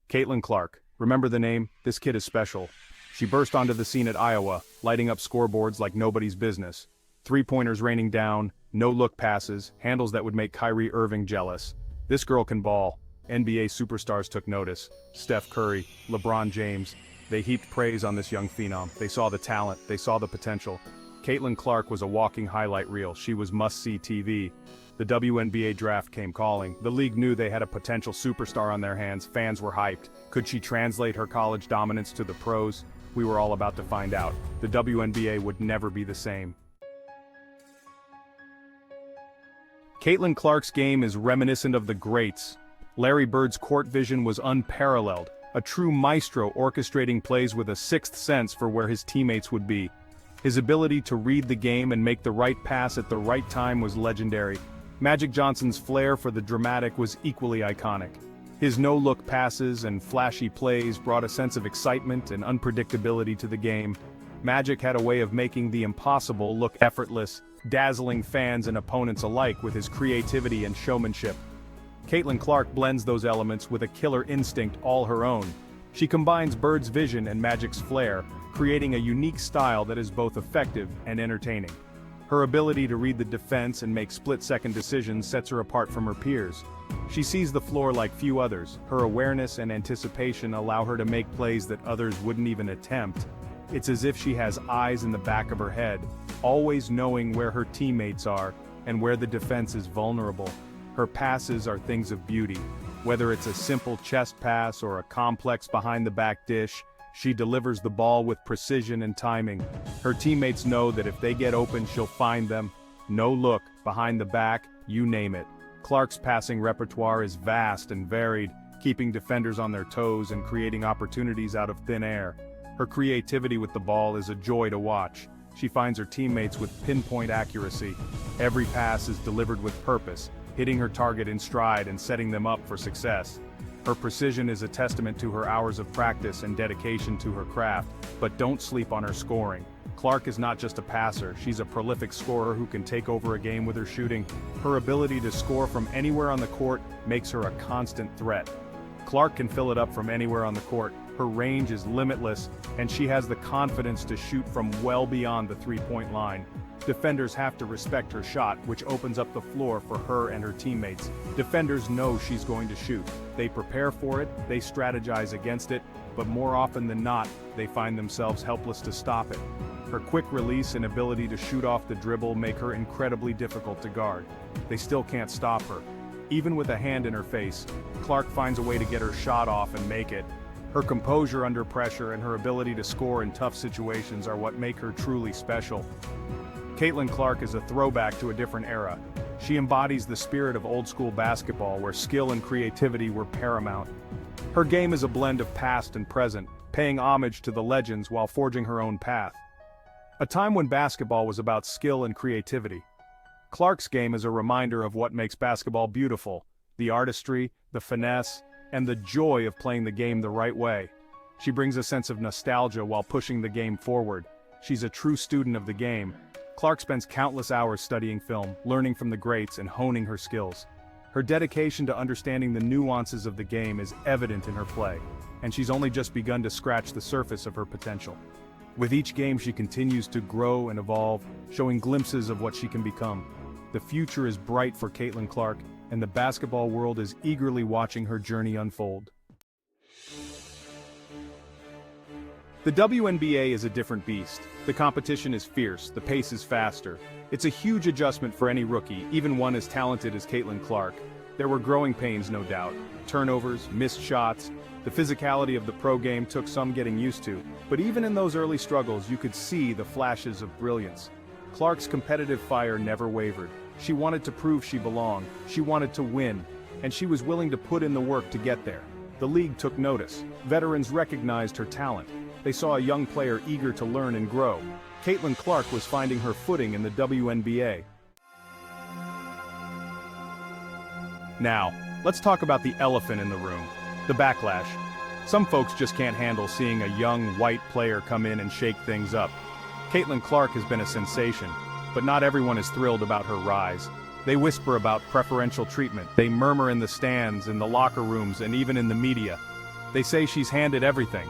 Caitlin Clark. Remember the name? This kid is special. She burst onto the scene at Iowa, lighting up scoreboards like nobody's business. Three-pointers raining down, no-look passes, handles that would make Kyrie Irving jealous. This girl can ball. NBA superstars took notice. Steph Curry, LeBron James. They heaped praise on this young phenom. They saw the talent, they saw the potential. Caitlin Clark was a walking highlight reel. She was must-see TV. The WNBA draft came calling. The league knew they had a potential superstar on their hands. Fans were hyped. Could she translate her college dominance to the pros? We were all about to find out. The WNBA would never be the same. Caitlin Clark's game is reminiscent of the greats. Larry Bird's court vision was unparalleled, a true maestro orchestrating plays with a sixth sense for where his teammates would be. His ability to read the game and make the right pass at the right time was legendary. Magic Johnson's flair for the dramatic was equally iconic. His no-look passes and flashy plays brought a sense of excitement and unpredictability to the game. Magic had a way of making the impossible look effortless, dazzling fans and opponents alike with his creativity and showmanship. Caitlin Clark blends those elements with a killer instinct all her own. She combines Bird's vision and Magic's flair, creating a unique style that is both effective and entertaining. Her ability to read the defense and make split-second decisions sets her apart from her peers. She sees the floor like few others. Her awareness and anticipation allow her to make plays that others wouldn't even attempt. It's as if she has eyes in the back of her head, always knowing where her teammates are and where the defense is vulnerable. Her passes are things of beauty. Whether it's a simple chest pass or a complex behind-the-back dish, she delivers the ball with precision and timing. Her teammates know that if they get open, she'll find them. No look, behind the back, you name it. Clark's passing repertoire is vast and varied, keeping defenders on their toes and creating opportunities out of thin air. Her creativity with the ball is a joy to watch. She finds her teammates with pinpoint accuracy. Every pass is delivered with purpose, hitting her target in stride and setting them up for success. Her precision is a testament to her hours of practice and dedication to her craft, but don't sleep on her scoring. Clark is not just a passer, she's a prolific scorer who can take over a game with her shooting. Her ability to score from anywhere on the court makes her a constant threat. Clark can fill it up from anywhere on the court, her range is limitless, and she has the confidence to shoot from well beyond the three-point line. Defenders have to respect her shot, which opens up the floor for her and her teammates. Defenders know she's going to shoot. They prepare for it, they strategize against it, but more often than not, they find themselves helpless to stop it. Her quick release and ability to shoot off the dribble make her incredibly difficult to guard. They still can't stop her. Even with a hand in her face, Clark finds a way to get her shot off and make it. Her composure under pressure and her ability to score in tough situations are what make her truly special. Caitlin Clark is a throwback to a different era. She embodies the spirit of old-school basketball where skill and creativity were paramount. Her game is a blend of past and present, paying homage to the legends while forging her own path. A time when basketball was about skill and creativity. Clark's game is a reminder of what makes basketball beautiful: the artistry, the finesse, and the joy of playing the game the right way. She brings a sense of nostalgia while pushing the game forward. She's a true student of the game. Clark spends countless hours studying film, learning from the greats, and honing her skills. Her dedication to understanding the nuances of the game is evident in her play, and she's only just begun to scratch the surface of her potential. With each game she continues to grow and evolve, showing glimpses of what she can become. The future is bright for Caitlin Clark, and the basketball world is eagerly watching her journey unfold. The WNBA is a different beast. The competition is fierce, the pace is faster. It's a huge adjustment for any rookie, even one as talented as Caitlin Clark. There were growing pains, no doubt. Turnovers, missed shots. The physicality of the pro game took some getting used to, but even in those early struggles you could see the flashes of brilliance. Clark's competitive fire never wavered. She wanted to prove she belonged, she wanted to win, and she was willing to put in the work to get there. The league took notice. Veterans recognized her talent. They saw a young player eager to learn and grow. Caitlin Clark was finding her footing in the WNBA. Now, let's talk about the elephant in the room, the backlash. Some folks just can't handle seeing a young, white player come in and shake things up. Caitlin Clark has been a sensation, but not everyone is thrilled about her rise. They whisper about preferential treatment. They murmur in the stands, in the locker rooms, and even in the media. They say she's handed everything.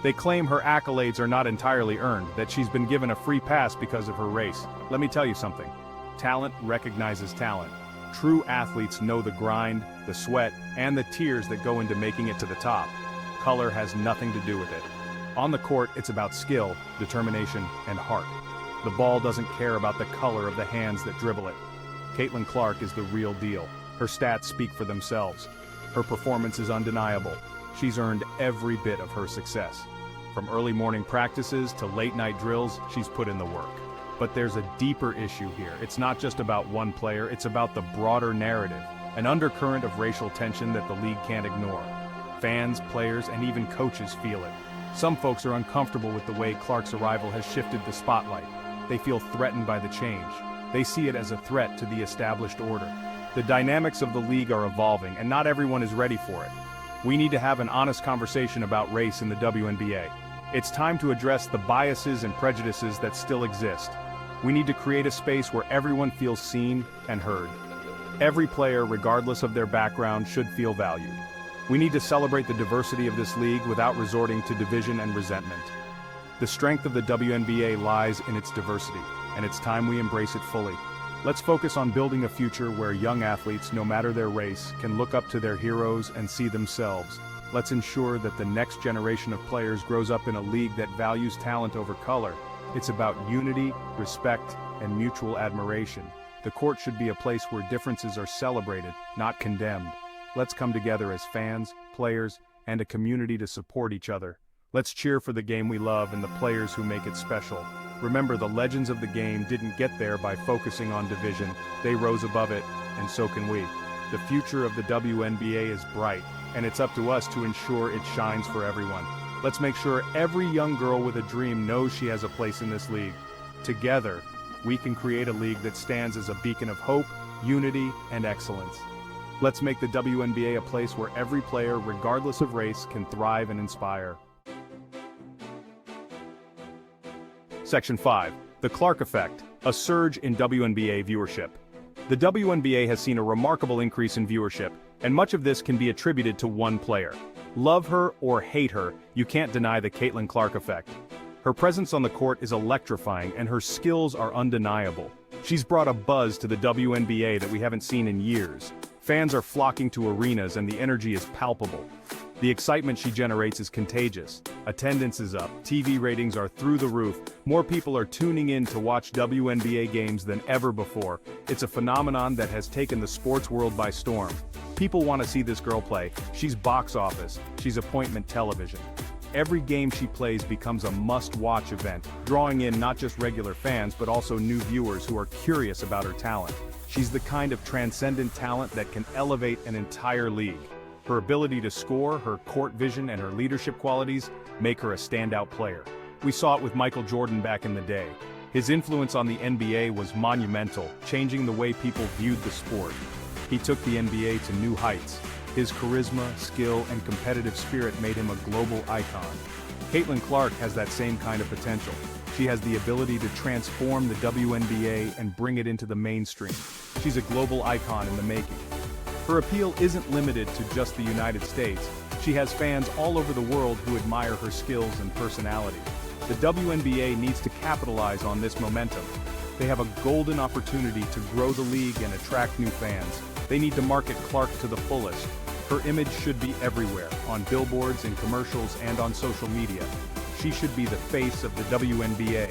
They claim her accolades are not entirely earned, that she's been given a free pass because of her race. Let me tell you something. Talent recognizes talent. True athletes know the grind, the sweat, and the tears that go into making it to the top. Color has nothing to do with it. On the court, it's about skill, determination, and heart. The ball doesn't care about the color of the hands that dribble it. Caitlin Clark is the real deal. Her stats speak for themselves. Her performance is undeniable. She's earned every bit of her success. From early morning practices to late night drills, she's put in the work. But there's a deeper issue here. It's not just about one player, it's about the broader narrative, an undercurrent of racial tension that the league can't ignore. Fans, players, and even coaches feel it. Some folks are uncomfortable with the way Clark's arrival has shifted the spotlight. They feel threatened by the change. They see it as a threat to the established order. The dynamics of the league are evolving, and not everyone is ready for it. We need to have an honest conversation about race in the WNBA. It's time to address the biases and prejudices that still exist. We need to create a space where everyone feels seen and heard. Every player, regardless of their background, should feel valued. We need to celebrate the diversity of this league without resorting to division and resentment. The strength of the WNBA lies in its diversity, and it's time we embrace it fully. Let's focus on building a future where young athletes, no matter their race, can look up to their heroes and see themselves. Let's ensure that the next generation of players grows up in a league that values talent over color. It's about unity, respect, and mutual admiration. The court should be a place where differences are celebrated, not condemned. Let's come together as fans, players, and a community to support each other. Let's cheer for the game we love and the players who make it special. Remember, the legends of the game didn't get there by focusing on division. They rose above it, and so can we. The future of the WNBA is bright, and it's up to us to ensure it shines for everyone. Let's make sure every young girl with a dream knows she has a place in this league. Together, we can create a league that stands as a beacon of hope, unity, and excellence. Let's make the WNBA a place where every player, regardless of race, can thrive and inspire. Section 5. The Clark Effect, a surge in WNBA viewership. The WNBA has seen a remarkable increase in viewership, and much of this can be attributed to one player. Love her or hate her, you can't deny the Caitlin Clark effect. Her presence on the court is electrifying, and her skills are undeniable. She's brought a buzz to the WNBA that we haven't seen in years. Fans are flocking to arenas, and the energy is palpable. The excitement she generates is contagious. Attendance is up, TV ratings are through the roof, more people are tuning in to watch WNBA games than ever before. It's a phenomenon that has taken the sports world by storm. People want to see this girl play. She's box office, she's appointment television. Every game she plays becomes a must-watch event, drawing in not just regular fans but also new viewers who are curious about her talent. She's the kind of transcendent talent that can elevate an entire league. Her ability to score, her court vision, and her leadership qualities make her a standout player. We saw it with Michael Jordan back in the day. His influence on the NBA was monumental, changing the way people viewed the sport. He took the NBA to new heights. His charisma, skill, and competitive spirit made him a global icon. Caitlin Clark has that same kind of potential. She has the ability to transform the WNBA and bring it into the mainstream. She's a global icon in the making. Her appeal isn't limited to just the United States. She has fans all over the world who admire her skills and personality. The WNBA needs to capitalize on this momentum. They have a golden opportunity to grow the league and attract new fans. They need to market Clark to the fullest. Her image should be everywhere, on billboards, in commercials, and on social media. She should be the face of the WNBA.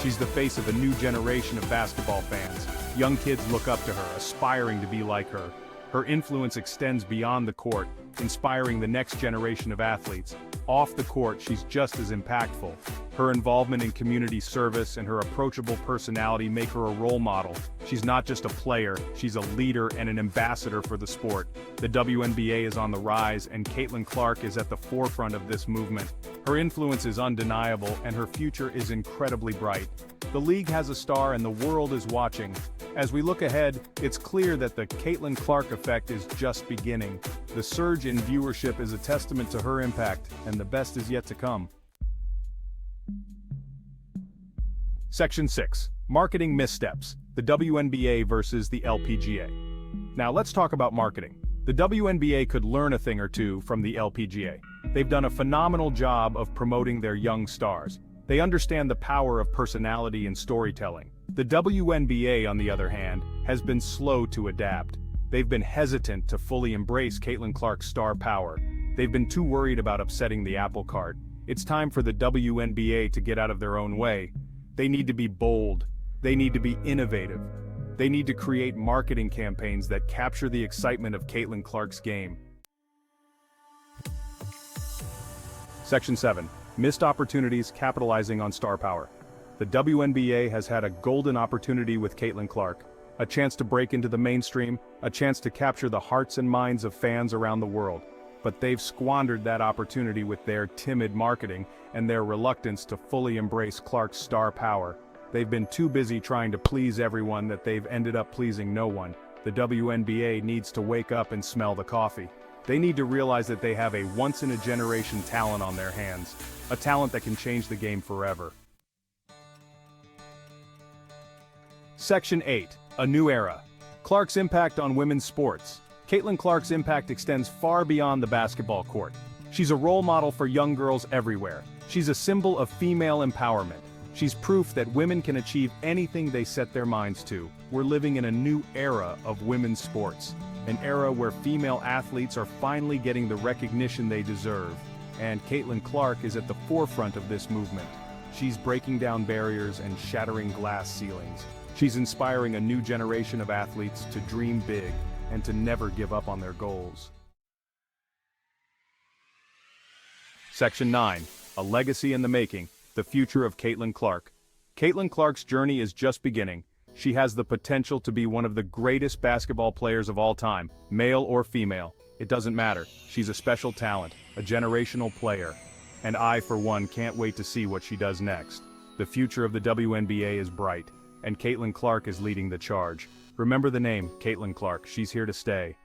She's the face of a new generation of basketball fans. Young kids look up to her, aspiring to be like her. Her influence extends beyond the court, inspiring the next generation of athletes. Off the court, she's just as impactful. Her involvement in community service and her approachable personality make her a role model. She's not just a player, she's a leader and an ambassador for the sport. The WNBA is on the rise, and Caitlin Clark is at the forefront of this movement. Her influence is undeniable, and her future is incredibly bright. The league has a star and the world is watching. As we look ahead, it's clear that the Caitlin Clark effect is just beginning. The surge in viewership is a testament to her impact, and the best is yet to come. Section 6. Marketing Missteps, the WNBA versus the LPGA. Now let's talk about marketing. The WNBA could learn a thing or two from the LPGA. They've done a phenomenal job of promoting their young stars. They understand the power of personality and storytelling. The WNBA, on the other hand, has been slow to adapt. They've been hesitant to fully embrace Caitlin Clark's star power. They've been too worried about upsetting the apple cart. It's time for the WNBA to get out of their own way. They need to be bold. They need to be innovative. They need to create marketing campaigns that capture the excitement of Caitlin Clark's game. Section 7. Missed opportunities capitalizing on star power. The WNBA has had a golden opportunity with Caitlin Clark. A chance to break into the mainstream, a chance to capture the hearts and minds of fans around the world. But they've squandered that opportunity with their timid marketing and their reluctance to fully embrace Clark's star power. They've been too busy trying to please everyone that they've ended up pleasing no one. The WNBA needs to wake up and smell the coffee. They need to realize that they have a once-in-a-generation talent on their hands, a talent that can change the game forever. Section 8. A new era. Clark's impact on women's sports. Caitlin Clark's impact extends far beyond the basketball court. She's a role model for young girls everywhere. She's a symbol of female empowerment. She's proof that women can achieve anything they set their minds to. We're living in a new era of women's sports. An era where female athletes are finally getting the recognition they deserve. And Caitlin Clark is at the forefront of this movement. She's breaking down barriers and shattering glass ceilings. She's inspiring a new generation of athletes to dream big and to never give up on their goals. Section 9. A legacy in the making. The future of Caitlin Clark. Caitlin Clark's journey is just beginning. She has the potential to be one of the greatest basketball players of all time, male or female. It doesn't matter. She's a special talent, a generational player. And I, for one, can't wait to see what she does next. The future of the WNBA is bright, and Caitlin Clark is leading the charge. Remember the name, Caitlin Clark. She's here to stay.